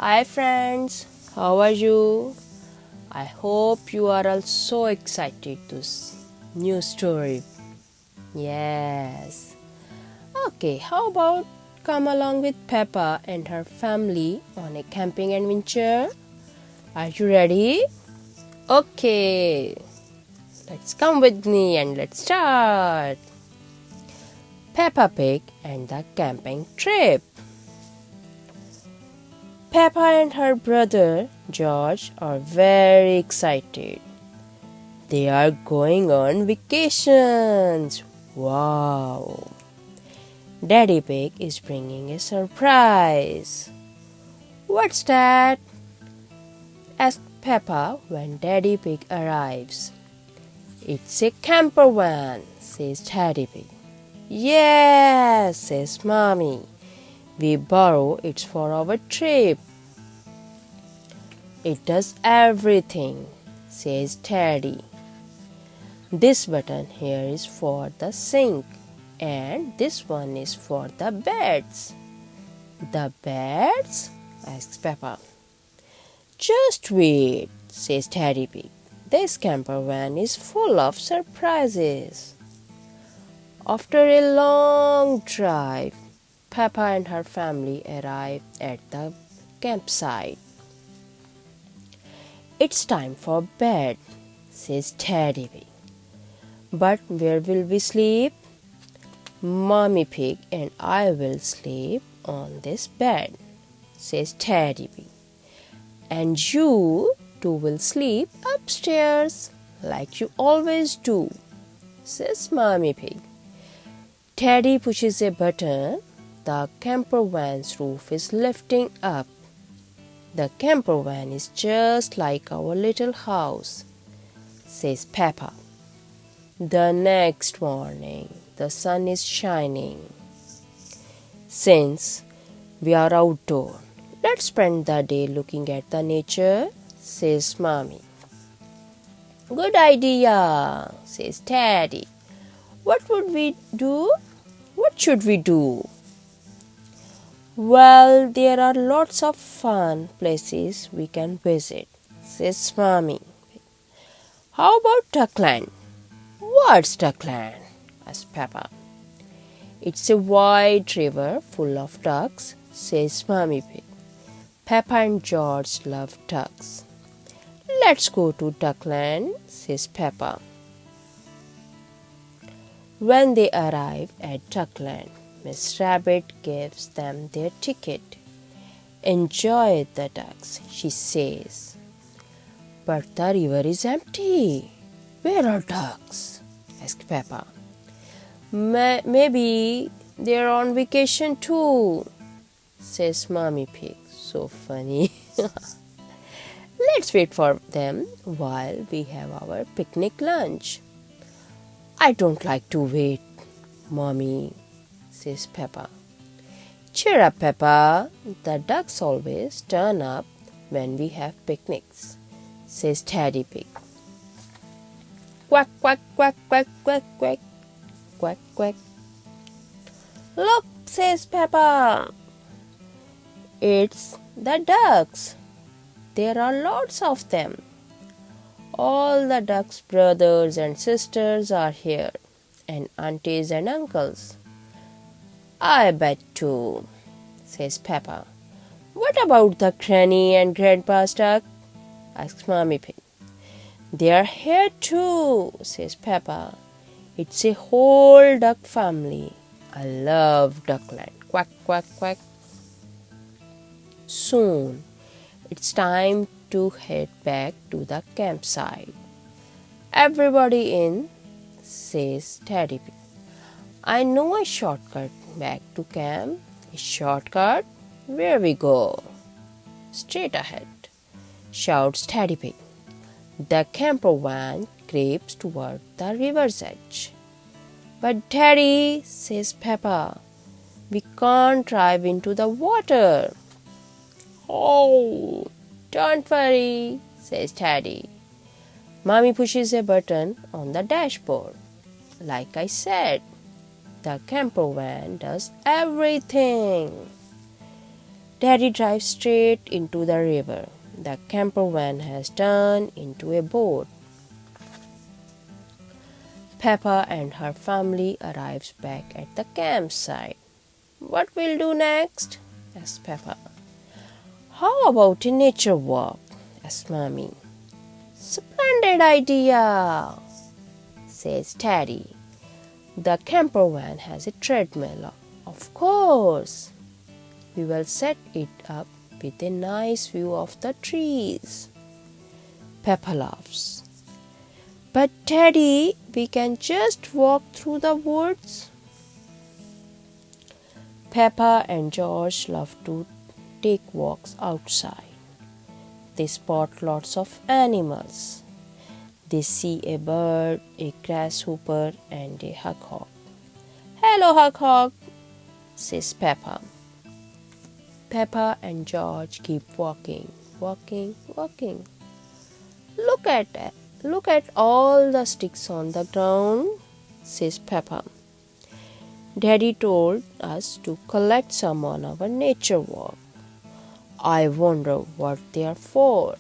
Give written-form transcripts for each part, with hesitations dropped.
Hi friends, how are you? I hope you are all so excited to new story. Yes. Okay, how about come along with Peppa and her family on a camping adventure? Are you ready? Okay. Let's come with me and let's start. Peppa Pig and the camping trip. Peppa and her brother George are very excited. They are going on vacations. Wow! Daddypig is bringing a surprise. What's that? Asked Peppa when Daddypig arrives. It's a camper van, says Daddypig. Yes, says Mommy. We borrow it for our trip. It does everything, says Teddy. This button here is for the sink and this one is for the beds. The beds? asks Peppa. Just wait, says Daddypig. This camper van is full of surprises. After a long drive, Peppa and her family arrive at the campsite. It's time for bed, says Daddypig. But where will we sleep? Mommy Pig and I will sleep on this bed, says Daddypig. And you two will sleep upstairs, like you always do, says Mommy Pig. Teddy pushes a button. The camper van's roof is lifting up. The camper van is just like our little house, says Peppa. The next morning, the sun is shining. Since we are outdoor, let's spend the day looking at the nature, says Mommy. Good idea, says Teddy. What would we do? What should we do? Well, there are lots of fun places we can visit, says Mommy. How about duckland? What's duckland? asked Peppa. It's a wide river full of ducks, says Mommy Pig. Peppa and George love ducks. Let's go to duckland, says Peppa. When they arrive at duckland, Miss Rabbit gives them their ticket. Enjoy the ducks, she says. But the river is empty. Where are ducks? asked Peppa. Maybe they're on vacation too, says Mommy Pig. So funny. Let's wait for them while we have our picnic lunch. I don't like to wait, Mommy, says Peppa. Cheer up, Peppa. The ducks always turn up when we have picnics, says Daddypig. Quack, quack, quack, quack, quack, quack, quack, quack. Look, says Peppa. It's the ducks. There are lots of them. All the ducks' brothers and sisters are here, and aunties and uncles. I bet too, says Peppa. What about the granny and grandpa's duck? asks Mommy Pig. They are here too, says Peppa. It's a whole duck family. I love duckland. Quack, quack, quack. Soon, it's time to head back to the campsite. Everybody in, says Daddypig. I know a shortcut back to camp. A shortcut? Where we go? Straight ahead, shouts Daddypig. The camper van creeps toward the river's edge. But Daddy, says Peppa, we can't drive into the water. Oh, don't worry, says Daddy. Mommy pushes a button on the dashboard. Like I said, the camper van does everything. Daddy drives straight into the river. The camper van has turned into a boat. Peppa and her family arrives back at the campsite. What will do next? asked Peppa. How about a nature walk? asked Mommy. Splendid idea, says Daddy. The camper van has a treadmill. Of course. We will set it up with a nice view of the trees. Peppa laughs. But Daddy, we can just walk through the woods. Peppa and George love to take walks outside. They spot lots of animals. They see a bird, a grasshopper, and a hedgehog. Hello, hedgehog, says Peppa. Peppa and George keep walking. Look at all the sticks on the ground, says Peppa. Daddy told us to collect some on our nature walk. I wonder what they are for.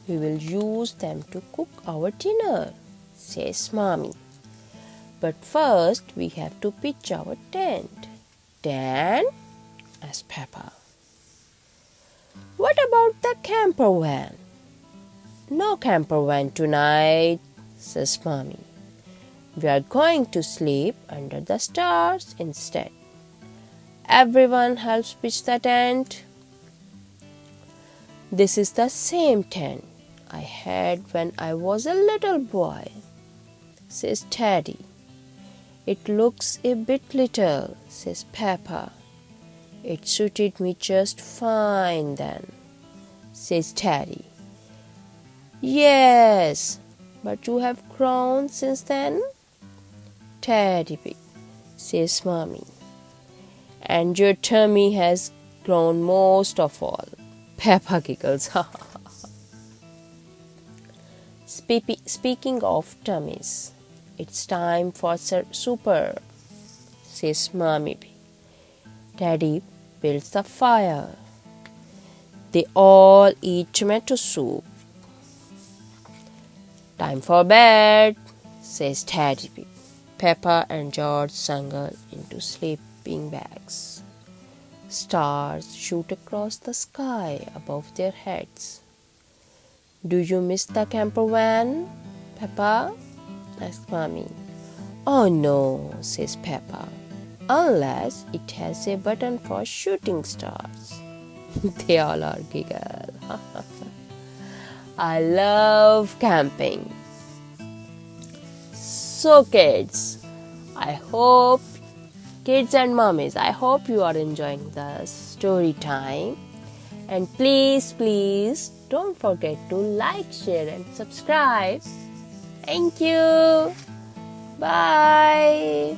We will use them to cook our dinner, says Mommy. But first we have to pitch our tent. Tent? asked Peppa. What about the camper van? No camper van tonight, says Mommy. We are going to sleep under the stars instead. Everyone helps pitch the tent. This is the same tent I had when I was a little boy, says Daddy. It looks a bit little, says Peppa. It suited me just fine then, says Daddy. Yes, but you have grown since then, Daddypig, says Mommy. And your tummy has grown most of all. Peppa giggles. Speaking of tummies, it's time for supper, says Mommy. Daddy builds the fire. They all eat tomato soup. Time for bed, says Daddy. Peppa and George snuggle into sleeping bags. Stars shoot across the sky above their heads. Do you miss the camper van, Peppa? asked Mommy. Oh no, says Peppa. Unless it has a button for shooting stars. They all are giggle. I love camping. So kids and mummies, I hope you are enjoying the story time. And please don't forget to like, share and subscribe. Thank you. Bye.